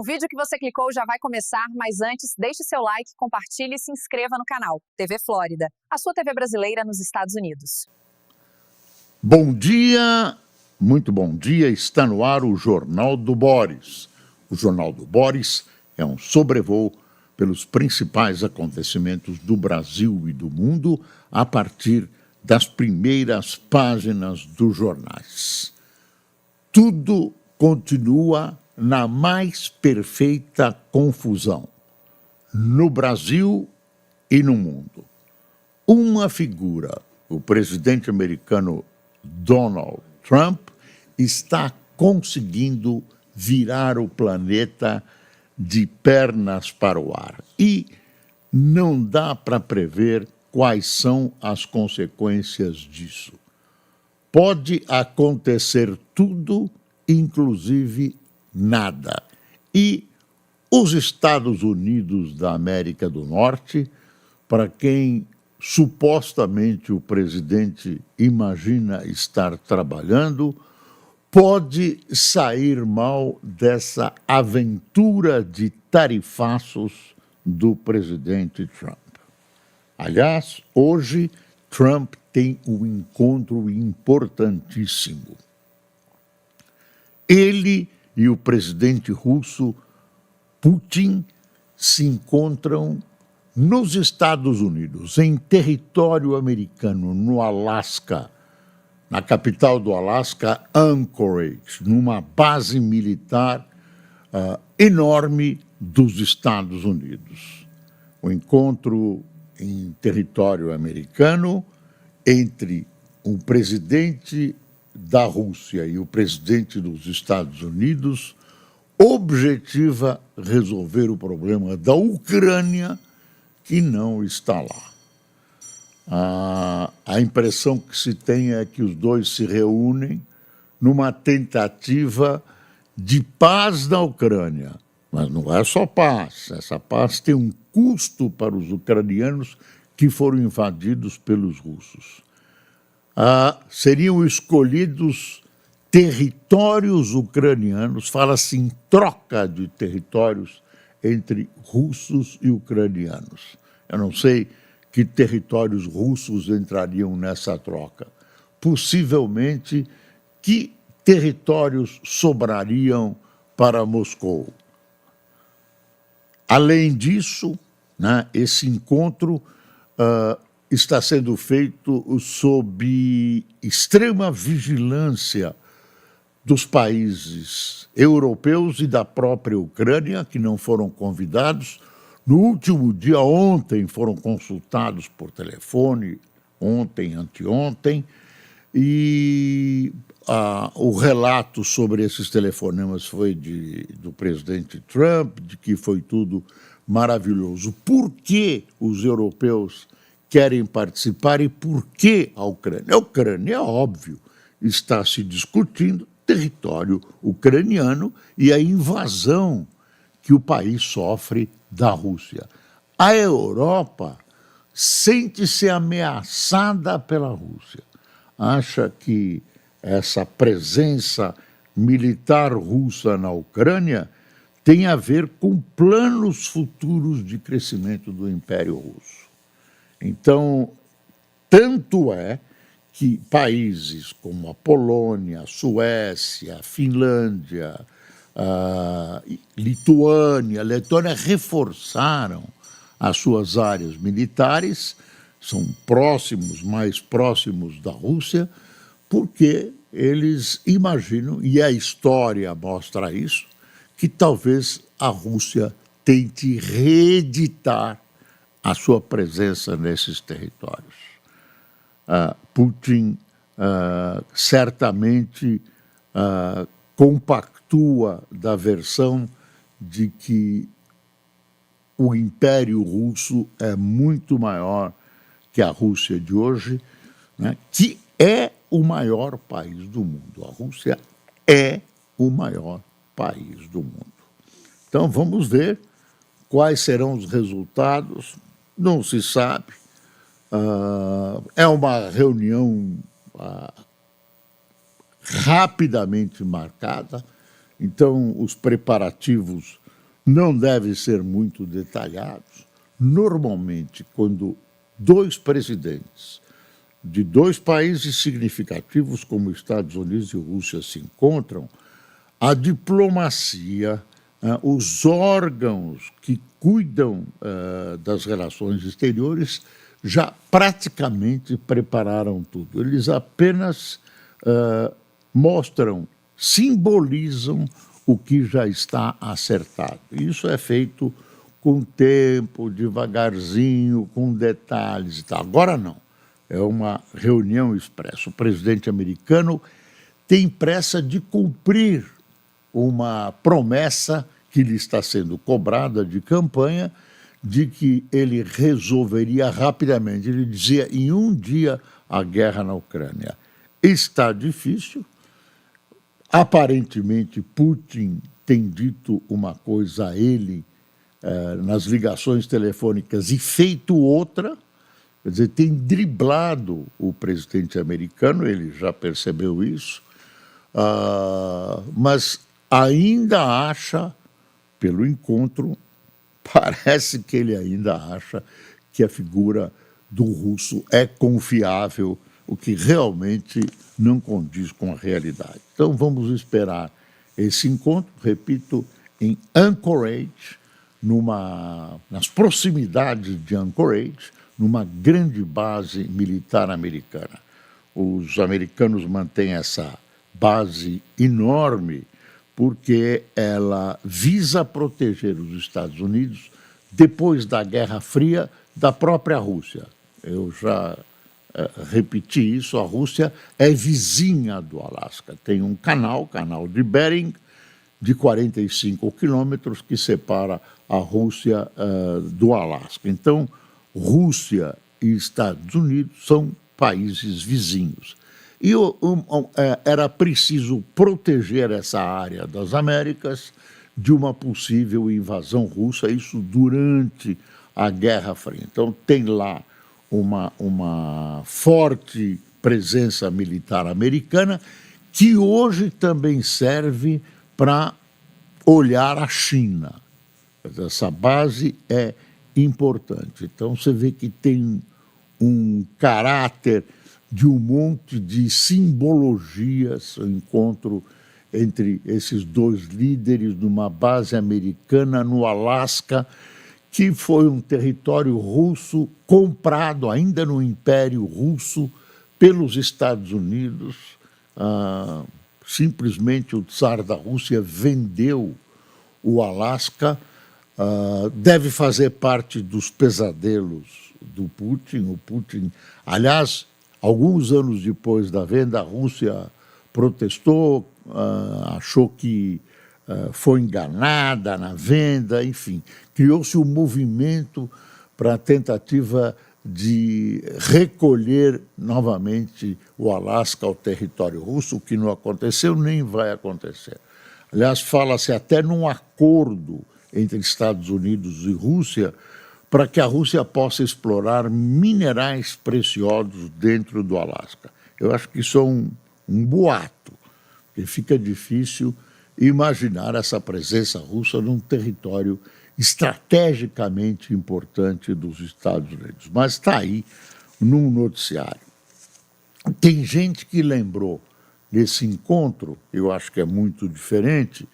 O vídeo que você clicou já vai começar, mas antes, deixe seu like, compartilhe e se inscreva no canal TV Flórida, a sua TV brasileira nos Estados Unidos. Bom dia, muito bom dia, está no ar o Jornal do Boris. O Jornal do Boris é um sobrevoo pelos principais acontecimentos do Brasil e do mundo a partir das primeiras páginas dos jornais. Tudo continua na mais perfeita confusão, no Brasil e no mundo. Uma figura, o presidente americano Donald Trump, está conseguindo virar o planeta de pernas para o ar. E não dá para prever quais são as consequências disso. Pode acontecer tudo, inclusive nada. E os Estados Unidos da América do Norte, para quem supostamente o presidente imagina estar trabalhando, pode sair mal dessa aventura de tarifaços do presidente Trump. Aliás, hoje Trump tem um encontro importantíssimo. Ele e o presidente russo Putin se encontram nos Estados Unidos, em território americano, no Alasca, na capital do Alasca, Anchorage, numa base militar enorme dos Estados Unidos. O encontro em território americano entre um presidente da Rússia e o presidente dos Estados Unidos objetiva resolver o problema da Ucrânia, que não está lá. A impressão que se tem é que os dois se reúnem numa tentativa de paz na Ucrânia. Mas não é só paz. Essa paz tem um custo para os ucranianos que foram invadidos pelos russos. Seriam escolhidos territórios ucranianos, fala-se em troca de territórios entre russos e ucranianos. Eu não sei que territórios russos entrariam nessa troca. Possivelmente, que territórios sobrariam para Moscou. Além disso, né, esse encontro está sendo feito sob extrema vigilância dos países europeus e da própria Ucrânia, que não foram convidados. No último dia, ontem, foram consultados por telefone, ontem, anteontem, e o relato sobre esses telefonemas foi do presidente Trump, de que foi tudo maravilhoso. Por que os europeus querem participar e por que a Ucrânia? A Ucrânia, é óbvio, está se discutindo território ucraniano e a invasão que o país sofre da Rússia. A Europa sente-se ameaçada pela Rússia. Acha que essa presença militar russa na Ucrânia tem a ver com planos futuros de crescimento do Império Russo. Então, tanto é que países como a Polônia, a Suécia, a Finlândia, a Lituânia, reforçaram as suas áreas militares, são próximos, mais próximos da Rússia, porque eles imaginam, e a história mostra isso, que talvez a Rússia tente reeditar a sua presença nesses territórios. Putin certamente compactua da versão de que o Império Russo é muito maior que a Rússia de hoje, né, que é o maior país do mundo. A Rússia é o maior país do mundo. Então, vamos ver quais serão os resultados. Não se sabe. É uma reunião rapidamente marcada, então os preparativos não devem ser muito detalhados. Normalmente, quando dois presidentes de dois países significativos como Estados Unidos e Rússia se encontram, a diplomacia, os órgãos que cuidam das relações exteriores já praticamente prepararam tudo. Eles apenas mostram, simbolizam o que já está acertado. Isso é feito com tempo, devagarzinho, com detalhes e tal. Agora não. É uma reunião expressa. O presidente americano tem pressa de cumprir uma promessa que lhe está sendo cobrada de campanha, de que ele resolveria rapidamente. Ele dizia, em um dia, a guerra na Ucrânia. Está difícil. Aparentemente, Putin tem dito uma coisa a ele nas ligações telefônicas e feito outra. Quer dizer, tem driblado o presidente americano, ele já percebeu isso, mas ainda acha, pelo encontro, parece que ele ainda acha que a figura do russo é confiável, o que realmente não condiz com a realidade. Então vamos esperar esse encontro, repito, em Anchorage, nas proximidades de Anchorage, numa grande base militar americana. Os americanos mantêm essa base enorme porque ela visa proteger os Estados Unidos depois da Guerra Fria da própria Rússia. Eu já repeti isso, a Rússia é vizinha do Alasca. Tem um canal de Bering, de 45 quilômetros, que separa a Rússia do Alasca. Então, Rússia e Estados Unidos são países vizinhos. E era preciso proteger essa área das Américas de uma possível invasão russa, isso durante a Guerra Fria. Então, tem lá uma forte presença militar americana que hoje também serve para olhar a China. Essa base é importante. Então, você vê que tem um caráter de um monte de simbologias, o encontro entre esses dois líderes numa base americana no Alasca, que foi um território russo comprado ainda no Império Russo pelos Estados Unidos. Simplesmente o czar da Rússia vendeu o Alasca. Deve fazer parte dos pesadelos do Putin. O Putin, aliás, alguns anos depois da venda, a Rússia protestou, achou que foi enganada na venda, enfim. Criou-se um movimento para a tentativa de recolher novamente o Alasca ao território russo, o que não aconteceu nem vai acontecer. Aliás, fala-se até num acordo entre Estados Unidos e Rússia para que a Rússia possa explorar minerais preciosos dentro do Alasca. Eu acho que isso é um boato, porque fica difícil imaginar essa presença russa num território estrategicamente importante dos Estados Unidos. Mas está aí num noticiário. Tem gente que lembrou desse encontro, eu acho que é muito diferente,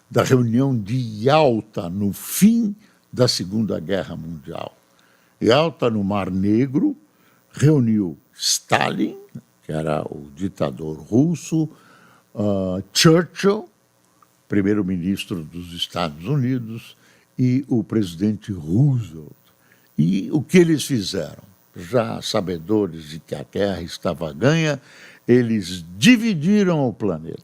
da reunião de Yalta no fim da Segunda Guerra Mundial. Yalta, no Mar Negro, reuniu Stalin, que era o ditador russo, Churchill, primeiro-ministro dos Estados Unidos, e o presidente Roosevelt. E o que eles fizeram? Já sabedores de que a guerra estava ganha, eles dividiram o planeta.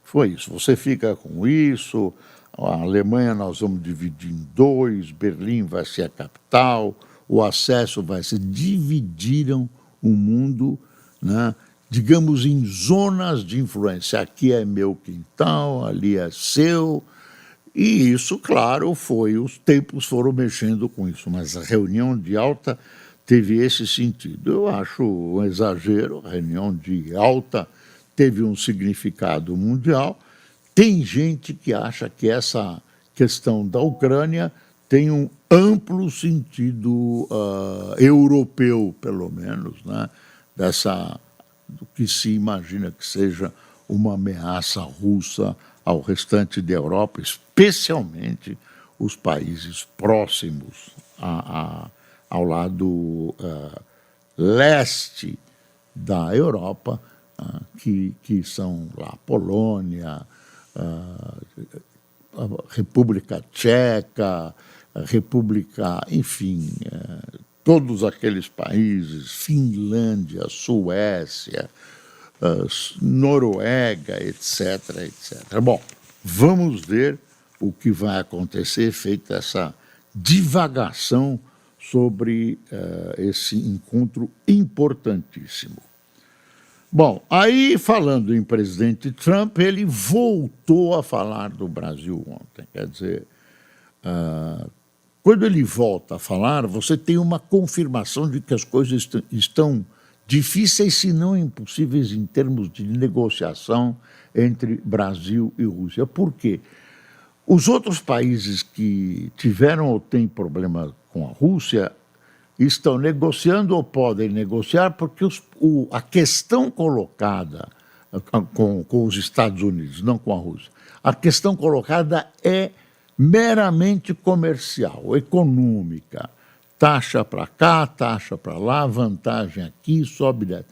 Foi isso, você fica com isso, a Alemanha nós vamos dividir em dois, Berlim vai ser a capital, o acesso vai ser... Dividiram o mundo, né, digamos, em zonas de influência. Aqui é meu quintal, ali é seu. E isso, claro, os tempos foram mexendo com isso, mas a reunião de Yalta teve esse sentido. Eu acho um exagero, a reunião de Yalta teve um significado mundial. Tem gente que acha que essa questão da Ucrânia tem um amplo sentido europeu, pelo menos, né? Do que se imagina que seja uma ameaça russa ao restante da Europa, especialmente os países próximos ao lado leste da Europa, que são lá Polônia, a República Tcheca, a República, enfim, todos aqueles países, Finlândia, Suécia, Noruega, etc., etc. Bom, vamos ver o que vai acontecer, feita essa divagação sobre esse encontro importantíssimo. Bom, aí falando em presidente Trump, ele voltou a falar do Brasil ontem. Quer dizer, quando ele volta a falar, você tem uma confirmação de que as coisas estão difíceis, se não impossíveis, em termos de negociação entre Brasil e Rússia. Por quê? Os outros países que tiveram ou têm problema com a Rússia estão negociando ou podem negociar porque a questão colocada com os Estados Unidos, não com a Rússia, a questão colocada é meramente comercial, econômica. Taxa para cá, taxa para lá, vantagem aqui, sobe dessa.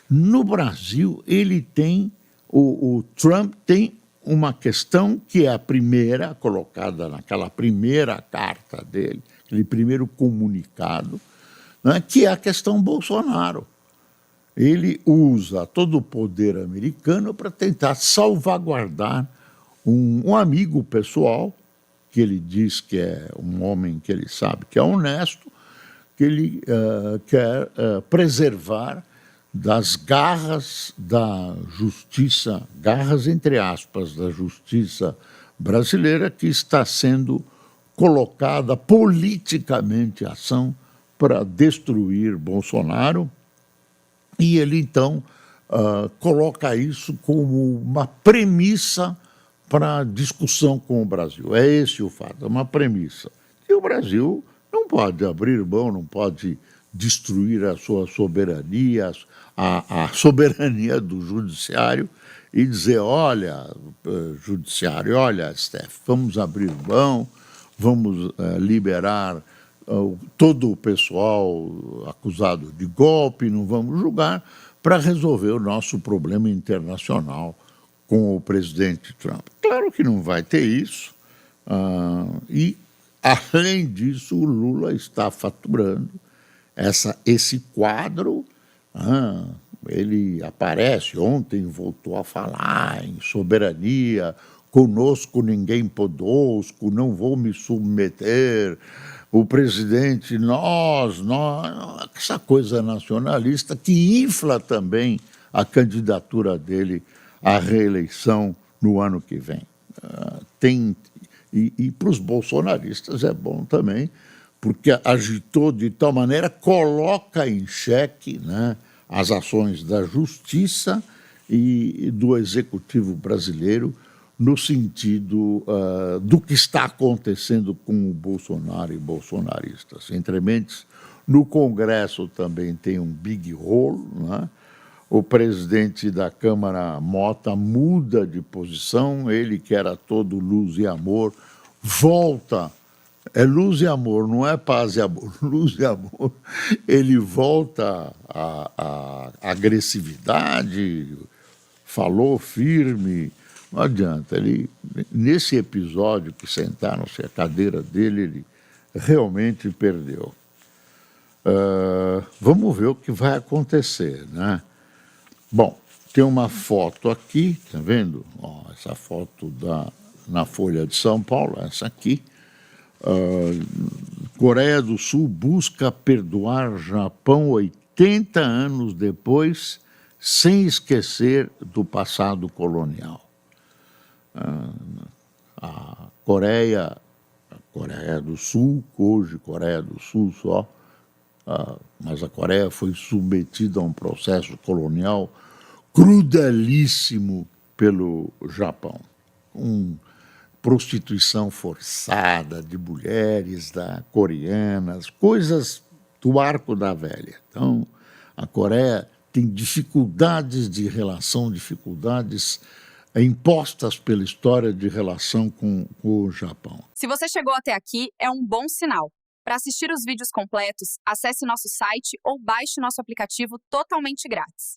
No Brasil, ele tem, o Trump tem uma questão que é a primeira, colocada naquela primeira carta dele, aquele primeiro comunicado, né, que é a questão Bolsonaro. Ele usa todo o poder americano para tentar salvaguardar um amigo pessoal, que ele diz que é um homem que ele sabe que é honesto, que ele quer preservar das garras da justiça, garras entre aspas, da justiça brasileira, que está sendo colocada politicamente em ação para destruir Bolsonaro, e ele então coloca isso como uma premissa para a discussão com o Brasil. É esse o fato, é uma premissa. E o Brasil não pode abrir mão, não pode destruir a sua soberania, a soberania do judiciário, e dizer, olha, judiciário, olha, STF, vamos abrir mão, vamos liberar todo o pessoal acusado de golpe, não vamos julgar, para resolver o nosso problema internacional com o presidente Trump. Claro que não vai ter isso, e, além disso, o Lula está faturando esse quadro. Ele aparece, ontem voltou a falar em soberania, conosco ninguém podosco, não vou me submeter, o presidente, nós, essa coisa nacionalista que infla também a candidatura dele à reeleição no ano que vem. E para os bolsonaristas é bom também, porque agitou de tal maneira, coloca em xeque, né, as ações da justiça e do executivo brasileiro no sentido do que está acontecendo com o Bolsonaro e bolsonaristas. Entre mentes, no Congresso também tem um big role, né? O presidente da Câmara, Mota, muda de posição, ele que era todo luz e amor, volta, é luz e amor, não é paz e amor, luz e amor, ele volta à agressividade, falou firme, não adianta, ele, nesse episódio que sentaram-se à cadeira dele, ele realmente perdeu. Vamos ver o que vai acontecer, né? Bom, tem uma foto aqui, tá vendo? Essa foto na Folha de São Paulo, essa aqui. Coreia do Sul busca perdoar Japão 80 anos depois, sem esquecer do passado colonial. A Coreia do Sul, hoje Coreia do Sul só, mas a Coreia foi submetida a um processo colonial crudelíssimo pelo Japão. prostituição forçada de mulheres coreanas, coisas do arco da velha. Então, a Coreia tem dificuldades de relação, dificuldades impostas pela história de relação com o Japão. Se você chegou até aqui, é um bom sinal. Para assistir os vídeos completos, acesse nosso site ou baixe nosso aplicativo totalmente grátis.